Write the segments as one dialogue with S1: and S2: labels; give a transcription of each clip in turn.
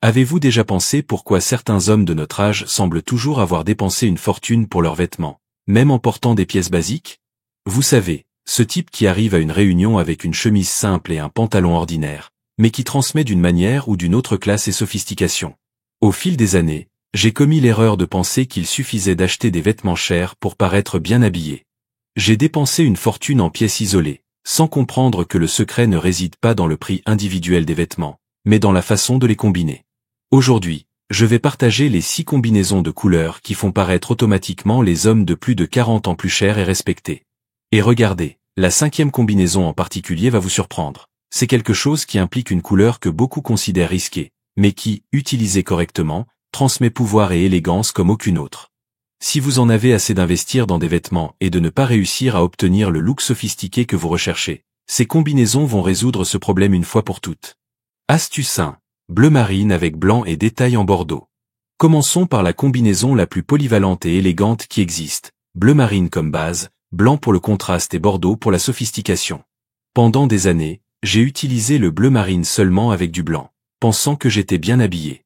S1: Avez-vous déjà pensé pourquoi certains hommes de notre âge semblent toujours avoir dépensé une fortune pour leurs vêtements, même en portant des pièces basiques? Vous savez, ce type qui arrive à une réunion avec une chemise simple et un pantalon ordinaire, mais qui transmet d'une manière ou d'une autre classe et sophistication. Au fil des années, j'ai commis l'erreur de penser qu'il suffisait d'acheter des vêtements chers pour paraître bien habillé. J'ai dépensé une fortune en pièces isolées, sans comprendre que le secret ne réside pas dans le prix individuel des vêtements, mais dans la façon de les combiner. Aujourd'hui, je vais partager les 6 combinaisons de couleurs qui font paraître automatiquement les hommes de plus de 40 ans plus chers et respectés. Et regardez, la 5e combinaison en particulier va vous surprendre. C'est quelque chose qui implique une couleur que beaucoup considèrent risquée, mais qui, utilisée correctement, transmet pouvoir et élégance comme aucune autre. Si vous en avez assez d'investir dans des vêtements et de ne pas réussir à obtenir le look sophistiqué que vous recherchez, ces combinaisons vont résoudre ce problème une fois pour toutes. Astuce 1. Bleu marine avec blanc et détails en bordeaux. Commençons par la combinaison la plus polyvalente et élégante qui existe, bleu marine comme base, blanc pour le contraste et bordeaux pour la sophistication. Pendant des années, j'ai utilisé le bleu marine seulement avec du blanc, pensant que j'étais bien habillé.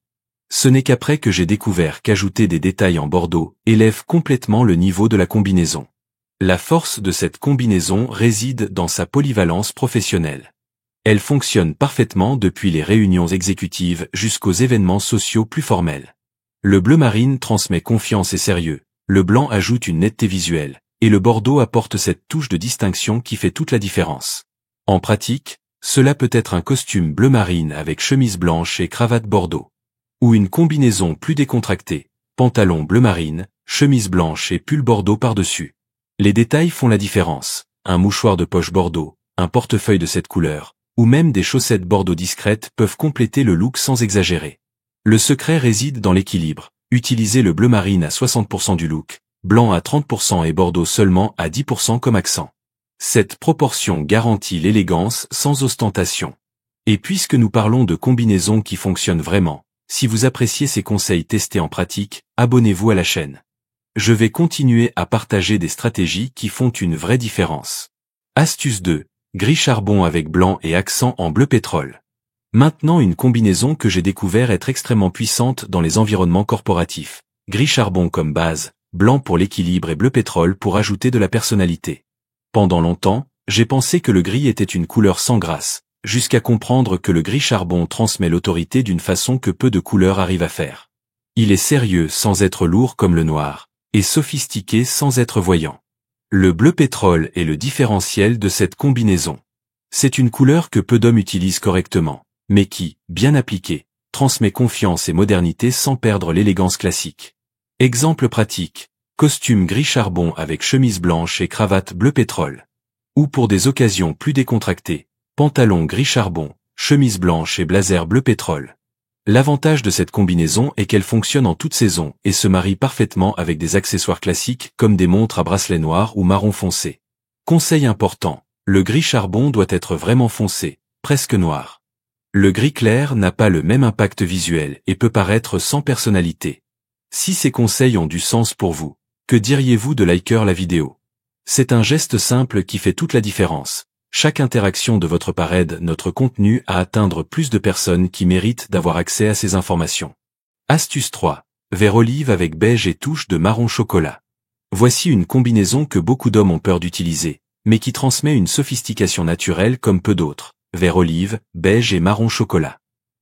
S1: Ce n'est qu'après que j'ai découvert qu'ajouter des détails en bordeaux élève complètement le niveau de la combinaison. La force de cette combinaison réside dans sa polyvalence professionnelle. Elle fonctionne parfaitement depuis les réunions exécutives jusqu'aux événements sociaux plus formels. Le bleu marine transmet confiance et sérieux, le blanc ajoute une netteté visuelle, et le bordeaux apporte cette touche de distinction qui fait toute la différence. En pratique, cela peut être un costume bleu marine avec chemise blanche et cravate bordeaux. Ou une combinaison plus décontractée, pantalon bleu marine, chemise blanche et pull bordeaux par-dessus. Les détails font la différence, un mouchoir de poche bordeaux, un portefeuille de cette couleur, ou même des chaussettes bordeaux discrètes peuvent compléter le look sans exagérer. Le secret réside dans l'équilibre, utilisez le bleu marine à 60% du look, blanc à 30% et bordeaux seulement à 10% comme accent. Cette proportion garantit l'élégance sans ostentation. Et puisque nous parlons de combinaisons qui fonctionnent vraiment, si vous appréciez ces conseils testés en pratique, abonnez-vous à la chaîne. Je vais continuer à partager des stratégies qui font une vraie différence. Astuce 2. Gris charbon avec blanc et accent en bleu pétrole. Maintenant une combinaison que j'ai découvert être extrêmement puissante dans les environnements corporatifs. Gris charbon comme base, blanc pour l'équilibre et bleu pétrole pour ajouter de la personnalité. Pendant longtemps, j'ai pensé que le gris était une couleur sans grâce, jusqu'à comprendre que le gris charbon transmet l'autorité d'une façon que peu de couleurs arrivent à faire. Il est sérieux sans être lourd comme le noir, et sophistiqué sans être voyant. Le bleu pétrole est le différentiel de cette combinaison. C'est une couleur que peu d'hommes utilisent correctement, mais qui, bien appliquée, transmet confiance et modernité sans perdre l'élégance classique. Exemple pratique, costume gris charbon avec chemise blanche et cravate bleu pétrole. Ou pour des occasions plus décontractées, pantalon gris charbon, chemise blanche et blazer bleu pétrole. L'avantage de cette combinaison est qu'elle fonctionne en toute saison et se marie parfaitement avec des accessoires classiques comme des montres à bracelet noir ou marron foncé. Conseil important, le gris charbon doit être vraiment foncé, presque noir. Le gris clair n'a pas le même impact visuel et peut paraître sans personnalité. Si ces conseils ont du sens pour vous, que diriez-vous de liker la vidéo? C'est un geste simple qui fait toute la différence. Chaque interaction de votre part aide notre contenu à atteindre plus de personnes qui méritent d'avoir accès à ces informations. Astuce 3. Vert olive avec beige et touche de marron chocolat. Voici une combinaison que beaucoup d'hommes ont peur d'utiliser, mais qui transmet une sophistication naturelle comme peu d'autres. Vert olive, beige et marron chocolat.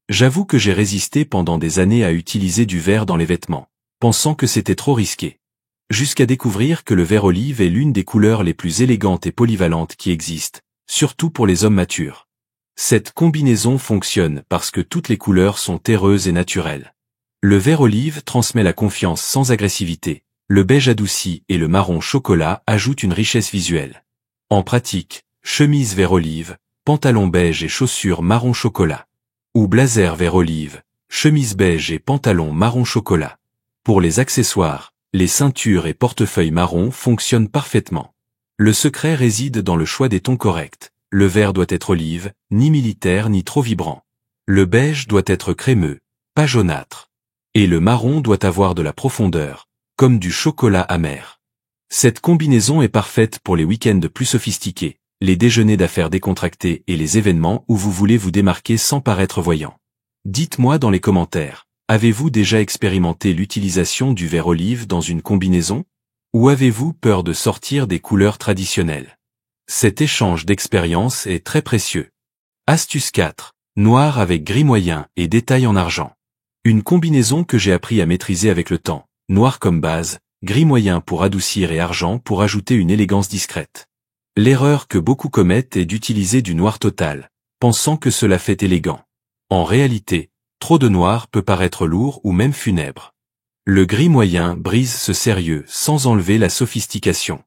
S1: J'avoue que j'ai résisté pendant des années à utiliser du vert dans les vêtements, pensant que c'était trop risqué. Jusqu'à découvrir que le vert olive est l'une des couleurs les plus élégantes et polyvalentes qui existent, surtout pour les hommes matures. Cette combinaison fonctionne parce que toutes les couleurs sont terreuses et naturelles. Le vert olive transmet la confiance sans agressivité, le beige adouci et le marron chocolat ajoutent une richesse visuelle. En pratique, chemise vert olive, pantalon beige et chaussures marron chocolat. Ou blazer vert olive, chemise beige et pantalon marron chocolat. Pour les accessoires, les ceintures et portefeuilles marron fonctionnent parfaitement. Le secret réside dans le choix des tons corrects. Le vert doit être olive, ni militaire ni trop vibrant. Le beige doit être crémeux, pas jaunâtre. Et le marron doit avoir de la profondeur, comme du chocolat amer. Cette combinaison est parfaite pour les week-ends plus sophistiqués, les déjeuners d'affaires décontractés et les événements où vous voulez vous démarquer sans paraître voyant. Dites-moi dans les commentaires, avez-vous déjà expérimenté l'utilisation du vert olive dans une combinaison? Ou avez-vous peur de sortir des couleurs traditionnelles? Cet échange d'expériences est très précieux. Astuce 4. Noir avec gris moyen et détail en argent. Une combinaison que j'ai appris à maîtriser avec le temps. Noir comme base, gris moyen pour adoucir et argent pour ajouter une élégance discrète. L'erreur que beaucoup commettent est d'utiliser du noir total, pensant que cela fait élégant. En réalité, trop de noir peut paraître lourd ou même funèbre. Le gris moyen brise ce sérieux sans enlever la sophistication.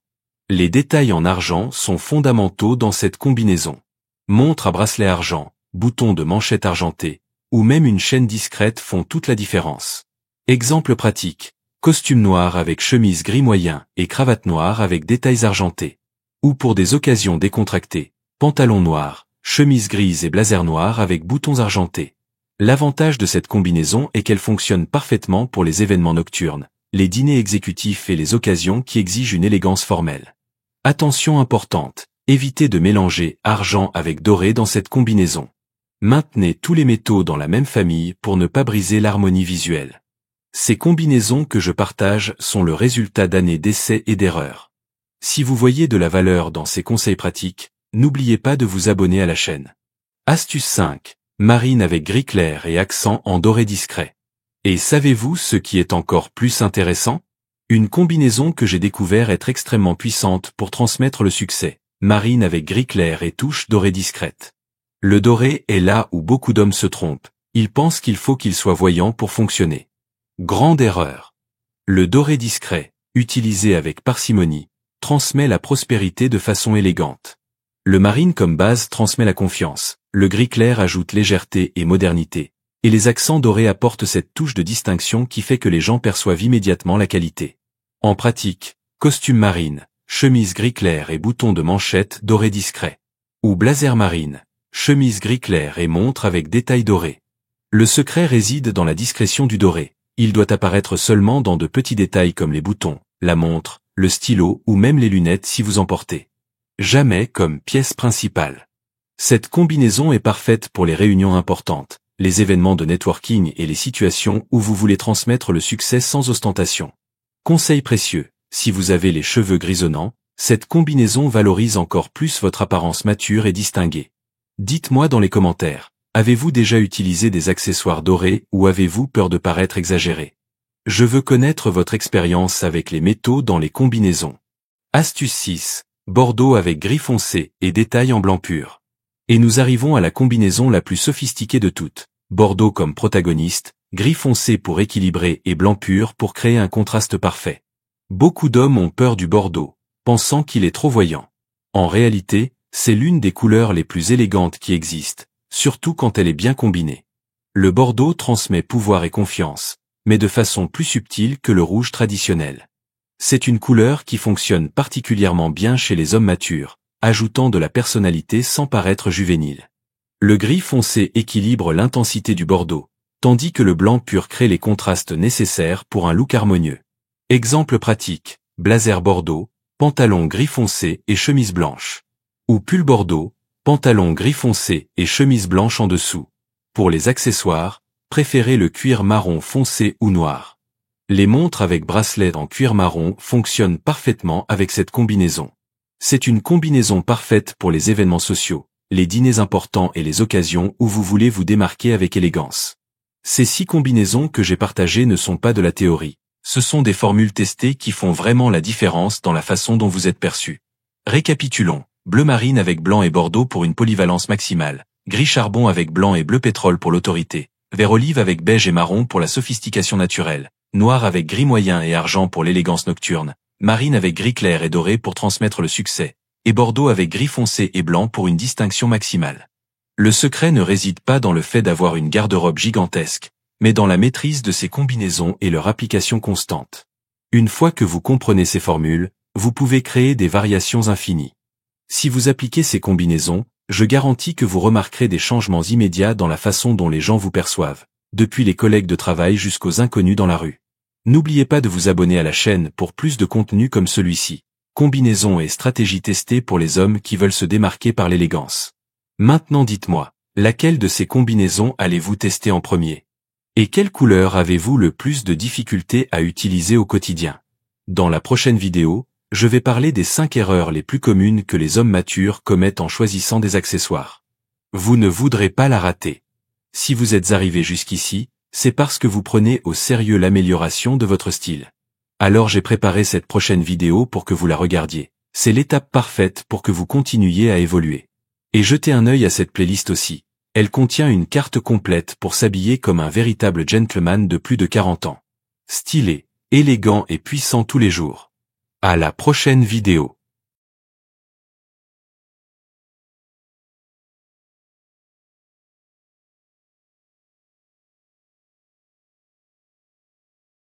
S1: Les détails en argent sont fondamentaux dans cette combinaison. Montre à bracelet argent, bouton de manchette argenté, ou même une chaîne discrète font toute la différence. Exemple pratique, costume noir avec chemise gris moyen et cravate noire avec détails argentés. Ou pour des occasions décontractées, pantalon noir, chemise grise et blazer noir avec boutons argentés. L'avantage de cette combinaison est qu'elle fonctionne parfaitement pour les événements nocturnes, les dîners exécutifs et les occasions qui exigent une élégance formelle. Attention importante, évitez de mélanger argent avec doré dans cette combinaison. Maintenez tous les métaux dans la même famille pour ne pas briser l'harmonie visuelle. Ces combinaisons que je partage sont le résultat d'années d'essais et d'erreurs. Si vous voyez de la valeur dans ces conseils pratiques, n'oubliez pas de vous abonner à la chaîne. Astuce 5. Marine avec gris clair et accent en doré discret. Et savez-vous ce qui est encore plus intéressant? Une combinaison que j'ai découvert être extrêmement puissante pour transmettre le succès. Marine avec gris clair et touche dorée discrète. Le doré est là où beaucoup d'hommes se trompent. Ils pensent qu'il faut qu'il soit voyant pour fonctionner. Grande erreur. Le doré discret, utilisé avec parcimonie, transmet la prospérité de façon élégante. Le marine comme base transmet la confiance, le gris clair ajoute légèreté et modernité, et les accents dorés apportent cette touche de distinction qui fait que les gens perçoivent immédiatement la qualité. En pratique, costume marine, chemise gris clair et bouton de manchette doré discret. Ou blazer marine, chemise gris clair et montre avec détails dorés. Le secret réside dans la discrétion du doré. Il doit apparaître seulement dans de petits détails comme les boutons, la montre, le stylo ou même les lunettes si vous en portez. Jamais comme pièce principale. Cette combinaison est parfaite pour les réunions importantes, les événements de networking et les situations où vous voulez transmettre le succès sans ostentation. Conseil précieux, si vous avez les cheveux grisonnants, cette combinaison valorise encore plus votre apparence mature et distinguée. Dites-moi dans les commentaires, avez-vous déjà utilisé des accessoires dorés ou avez-vous peur de paraître exagéré? Je veux connaître votre expérience avec les métaux dans les combinaisons. Astuce 6. Bordeaux avec gris foncé et détails en blanc pur. Et nous arrivons à la combinaison la plus sophistiquée de toutes. Bordeaux comme protagoniste, gris foncé pour équilibrer et blanc pur pour créer un contraste parfait. Beaucoup d'hommes ont peur du bordeaux, pensant qu'il est trop voyant. En réalité, c'est l'une des couleurs les plus élégantes qui existent, surtout quand elle est bien combinée. Le bordeaux transmet pouvoir et confiance, mais de façon plus subtile que le rouge traditionnel. C'est une couleur qui fonctionne particulièrement bien chez les hommes matures, ajoutant de la personnalité sans paraître juvénile. Le gris foncé équilibre l'intensité du bordeaux, tandis que le blanc pur crée les contrastes nécessaires pour un look harmonieux. Exemple pratique, blazer bordeaux, pantalon gris foncé et chemise blanche. Ou pull bordeaux, pantalon gris foncé et chemise blanche en dessous. Pour les accessoires, préférez le cuir marron foncé ou noir. Les montres avec bracelet en cuir marron fonctionnent parfaitement avec cette combinaison. C'est une combinaison parfaite pour les événements sociaux, les dîners importants et les occasions où vous voulez vous démarquer avec élégance. Ces 6 combinaisons que j'ai partagées ne sont pas de la théorie. Ce sont des formules testées qui font vraiment la différence dans la façon dont vous êtes perçu. Récapitulons. Bleu marine avec blanc et bordeaux pour une polyvalence maximale. Gris charbon avec blanc et bleu pétrole pour l'autorité. Vert olive avec beige et marron pour la sophistication naturelle. Noir avec gris moyen et argent pour l'élégance nocturne. Marine avec gris clair et doré pour transmettre le succès. Et bordeaux avec gris foncé et blanc pour une distinction maximale. Le secret ne réside pas dans le fait d'avoir une garde-robe gigantesque, mais dans la maîtrise de ces combinaisons et leur application constante. Une fois que vous comprenez ces formules, vous pouvez créer des variations infinies. Si vous appliquez ces combinaisons, je garantis que vous remarquerez des changements immédiats dans la façon dont les gens vous perçoivent, depuis les collègues de travail jusqu'aux inconnus dans la rue. N'oubliez pas de vous abonner à la chaîne pour plus de contenu comme celui-ci. Combinaisons et stratégies testées pour les hommes qui veulent se démarquer par l'élégance. Maintenant dites-moi, Laquelle de ces combinaisons allez-vous tester en premier? Et quelle couleur avez-vous le plus de difficultés à utiliser au quotidien? Dans la prochaine vidéo, je vais parler des 5 erreurs les plus communes que les hommes matures commettent en choisissant des accessoires. Vous ne voudrez pas la rater. Si vous êtes arrivé jusqu'ici, c'est parce que vous prenez au sérieux l'amélioration de votre style. Alors j'ai préparé cette prochaine vidéo pour que vous la regardiez. C'est l'étape parfaite pour que vous continuiez à évoluer. Et jetez un œil à cette playlist aussi. Elle contient une carte complète pour s'habiller comme un véritable gentleman de plus de 40 ans. Stylé, élégant et puissant tous les jours. À la prochaine vidéo.